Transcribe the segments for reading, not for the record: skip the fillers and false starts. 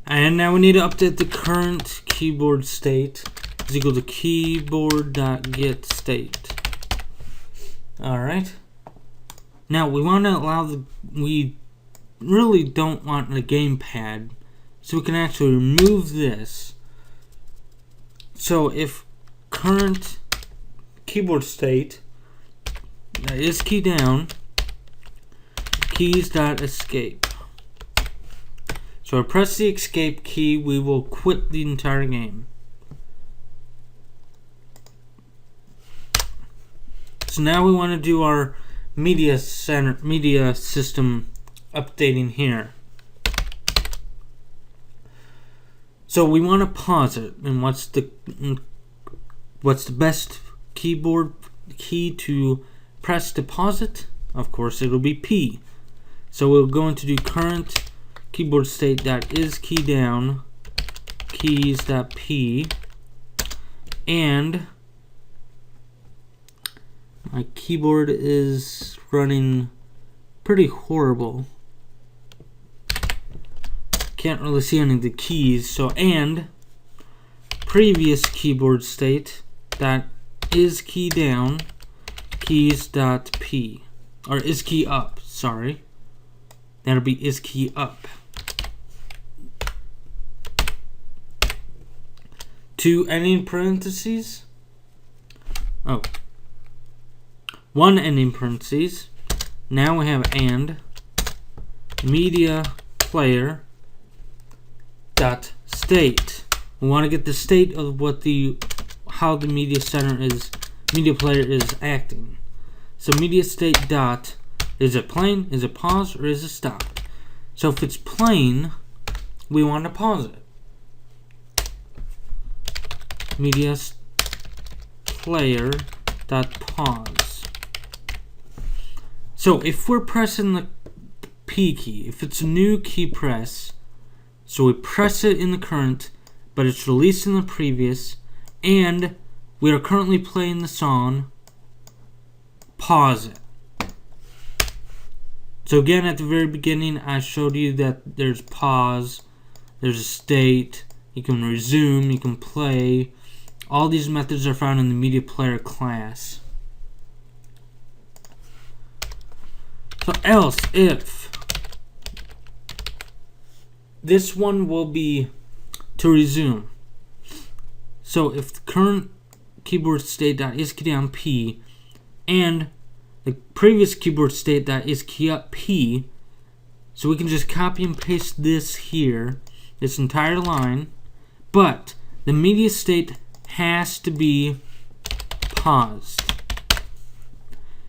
And now we need to update the current keyboard state is equal to keyboard.getState. Alright. Now we want to allow we really don't want the gamepad, so we can actually remove this. So if current keyboard state is key down, keys.escape. So I press the escape key, we will quit the entire game. So now we want to do our media system updating here. So we want to pause it, and what's the best keyboard key to press to pause it? Of course, it'll be P. So we're going to do current keyboard state that is key down keys.p, and my keyboard is running pretty horrible. Can't really see any of the keys. So and previous keyboard state that is key down keys.p, or is key up, sorry. That'll be is key up. 2 ending parentheses. Oh. 1 ending parentheses. Now we have and media player dot state. We want to get the state of how the media player is acting. So media state dot, is it playing, is it pause, or is it stop? So if it's playing, we want to pause it. Media player dot pause. So if we're pressing the P key, if it's a new key press, so we press it in the current, but it's released in the previous, and we are currently playing the song, pause it. So again, at the very beginning, I showed you that there's pause, there's a state, you can resume, you can play. All these methods are found in the media player class. So else if this one will be to resume. So if the current keyboard state that is key down P and the previous keyboard state that is key up P, so we can just copy and paste this here, this entire line, but the media state has to be paused,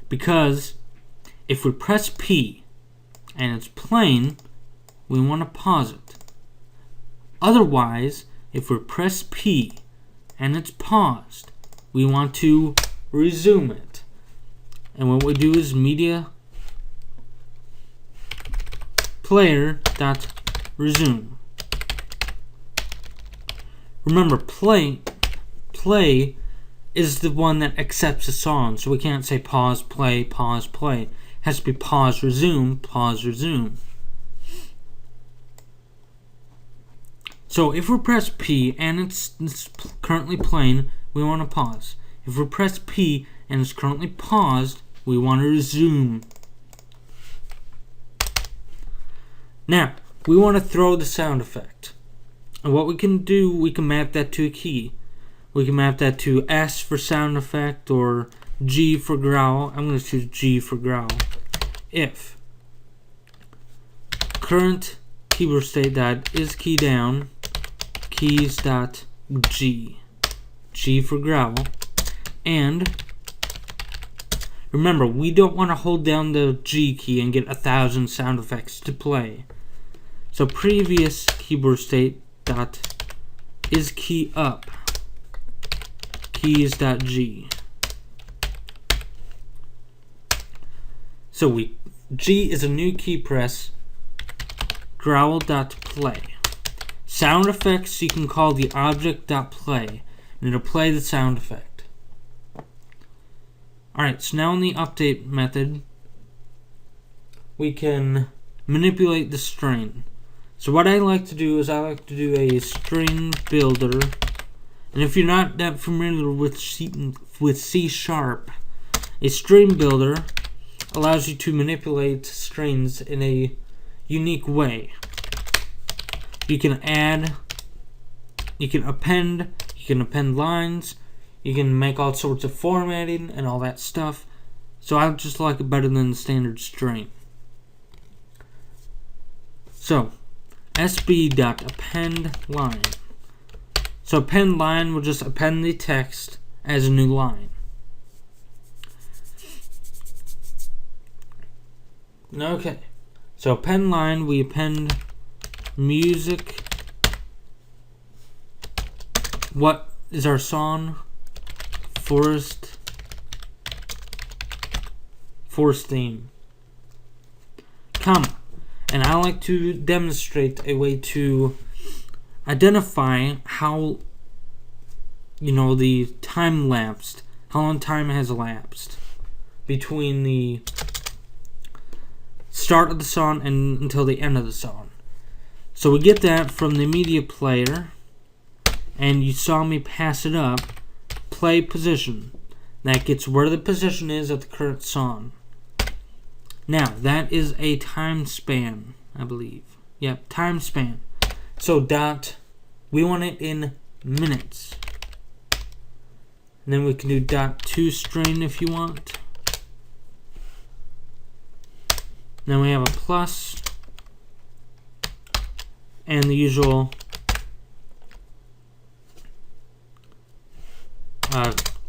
because if we press P and it's playing, we want to pause it. Otherwise, if we press P and it's paused, we want to resume it. And what we do is media player dot resume. Remember, play is the one that accepts a song, so we can't say pause, play, pause, play. It has to be pause, resume, pause, resume. So if we press P and it's currently playing, we want to pause. If we press P and it's currently paused, we want to resume. Now, we want to throw the sound effect. And what we can do, we can map that to a key. We can map that to S for sound effect or G for growl. I'm going to choose G for growl. If current keyboard state that is key down keys dot G, G for growl, and remember, we don't want to hold down the G key and get 1,000 sound effects to play. So previous keyboard state dot is key up keys dot G. So G is a new key press. Growl dot play. Sound effects you can call the object dot play, and it'll play the sound effect. Alright, so now in the update method, we can manipulate the string. So what I like to do is I like to do a string builder. And if you're not that familiar with C Sharp, a string builder allows you to manipulate strings in a unique way. You can add, you can append lines, you can make all sorts of formatting and all that stuff. So I just like it better than the standard string. So sb.append line. So append line will just append the text as a new line. Okay. So append line, we append music. What is our song? Forest theme. Comma. And I like to demonstrate a way to identify how, the time lapsed, how long time has elapsed between the start of the song and until the end of the song. So we get that from the media player, and you saw me pass it up, play position. That gets where the position is of the current song. Now, that is a time span, I believe. Yep, time span. So we want it in minutes. And then we can do .toString if you want. Then we have a plus and the usual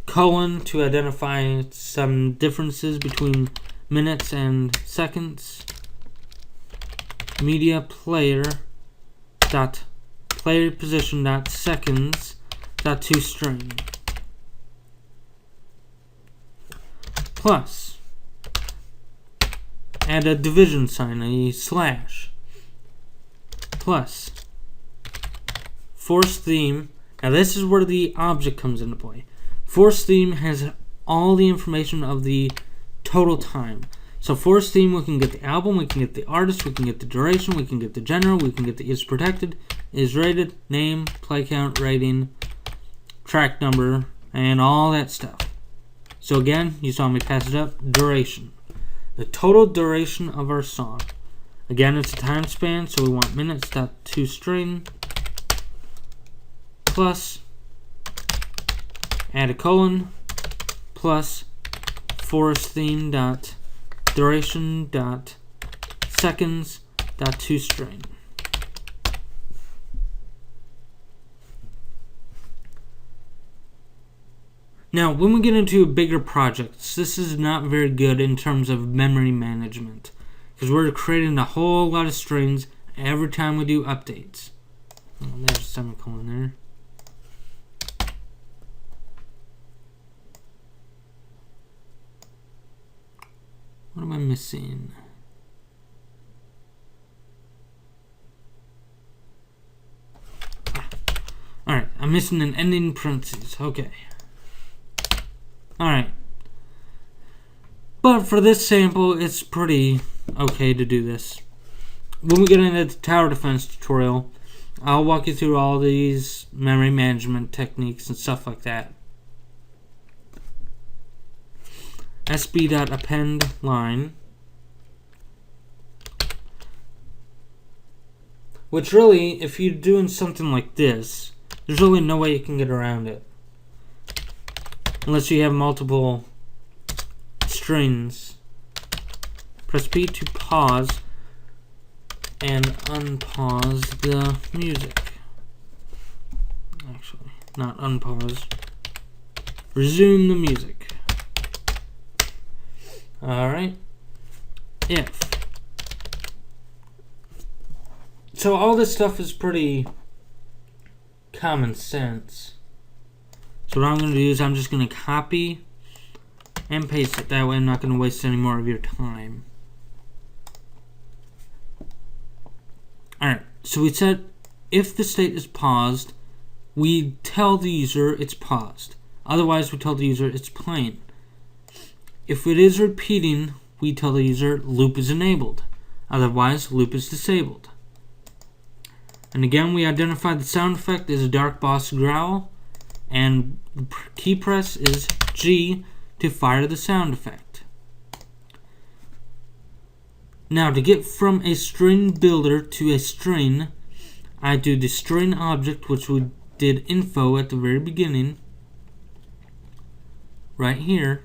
colon to identify some differences between minutes and seconds. Media player dot player position dot seconds dot toString plus add a division sign, a slash, plus force theme. Now this is where the object comes into play. Force theme has all the information of the total time. So force theme, we can get the album, we can get the artist, we can get the duration, we can get the genre, we can get the is protected, is rated, name, play count, rating, track number, and all that stuff. So again, you saw me pass it up, duration. The total duration of our song. Again, it's a time span, so we want minutes.toString plus add a colon plus force theme dot duration dot seconds dot toString. Now, when we get into bigger projects, this is not very good in terms of memory management, because we're creating a whole lot of strings every time we do updates. Oh, there's a semicolon there. What am I missing? Alright, I'm missing an ending parentheses. Okay. Alright. But for this sample, it's pretty okay to do this. When we get into the tower defense tutorial, I'll walk you through all these memory management techniques and stuff like that. sb.append line, which really, if you're doing something like this, there's really no way you can get around it unless you have multiple strings. Press P to pause and unpause the music. Actually, not unpause. Resume the music. Alright. If. So all this stuff is pretty common sense. So what I'm going to do is I'm just going to copy and paste it. That way I'm not going to waste any more of your time. Alright, so we said if the state is paused, we tell the user it's paused. Otherwise, we tell the user it's playing. If it is repeating, we tell the user loop is enabled. Otherwise, loop is disabled. And again, we identified the sound effect is a dark boss growl, and the key press is G to fire the sound effect. Now, to get from a string builder to a string, I do the string object, which we did info at the very beginning, right here,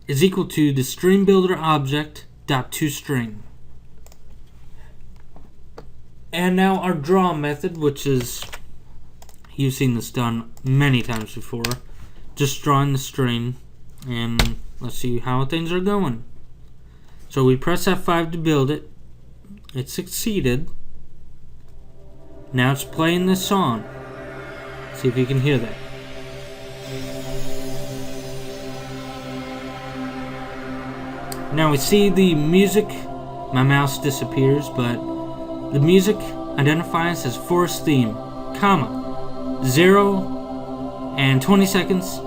is equal to the string builder object dot toString. And now our draw method, which is, you've seen this done many times before, just drawing the string, and let's see how things are going. So we press F5 to build it. It succeeded. Now it's playing this song. See if you can hear that. Now we see the music. My mouse disappears, but the music identifies as forest theme, comma, 0 and 20 seconds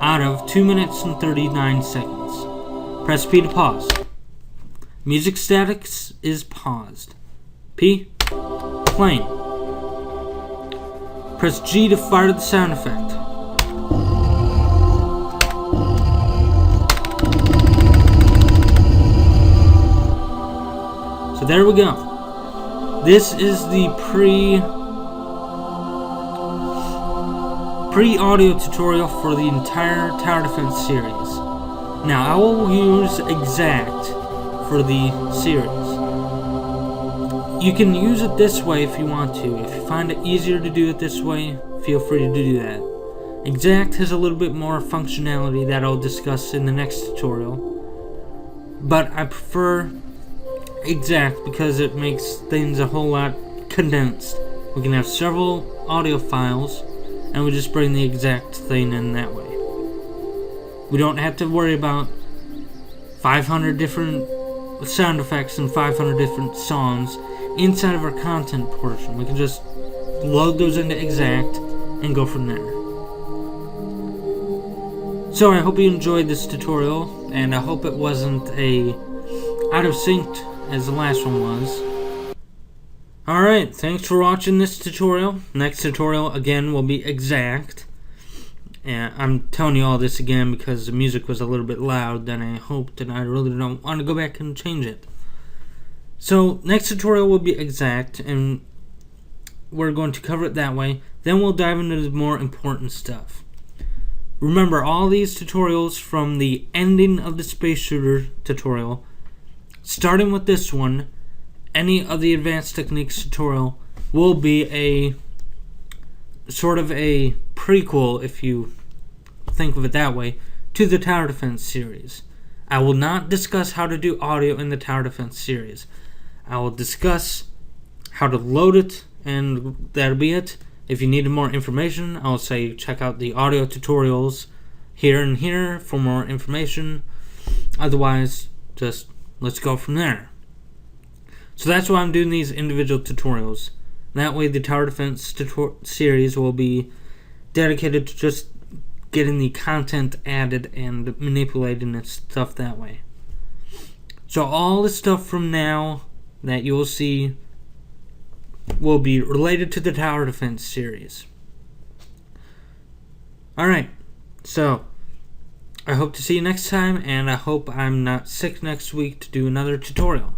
out of 2 minutes and 39 seconds. Press P to pause. Music statics is paused. P, playing. Press G to fire the sound effect. So there we go. This is the pre-audio tutorial for the entire tower defense series. Now I will use Exact for the series. You can use it this way if you want to. If you find it easier to do it this way, feel free to do that. Exact has a little bit more functionality that I'll discuss in the next tutorial, but I prefer Exact because it makes things a whole lot condensed. We can have several audio files and we just bring the exact thing in that way. We don't have to worry about 500 different sound effects and 500 different songs inside of our content portion. We can just load those into Exact and go from there. So I hope you enjoyed this tutorial, and I hope it wasn't out of sync as the last one was. Alright, thanks for watching this tutorial. Next tutorial again will be Exact. And I'm telling you all this again because the music was a little bit loud than I hoped, and I really don't want to go back and change it. So next tutorial will be Exact, and we're going to cover it that way. Then we'll dive into the more important stuff. Remember, all these tutorials from the ending of the Space Shooter tutorial, starting with this one, any of the Advanced Techniques tutorial will be a sort of a prequel, if you think of it that way, to the Tower Defense series. I will not discuss how to do audio in the Tower Defense series. I will discuss how to load it, and that'll be it. If you need more information, I'll say check out the audio tutorials here and here for more information. Otherwise, just let's go from there. So that's why I'm doing these individual tutorials. That way the Tower Defense series will be dedicated to just getting the content added and manipulating its stuff that way. So all the stuff from now that you'll see will be related to the Tower Defense series. Alright, so I hope to see you next time, and I hope I'm not sick next week to do another tutorial.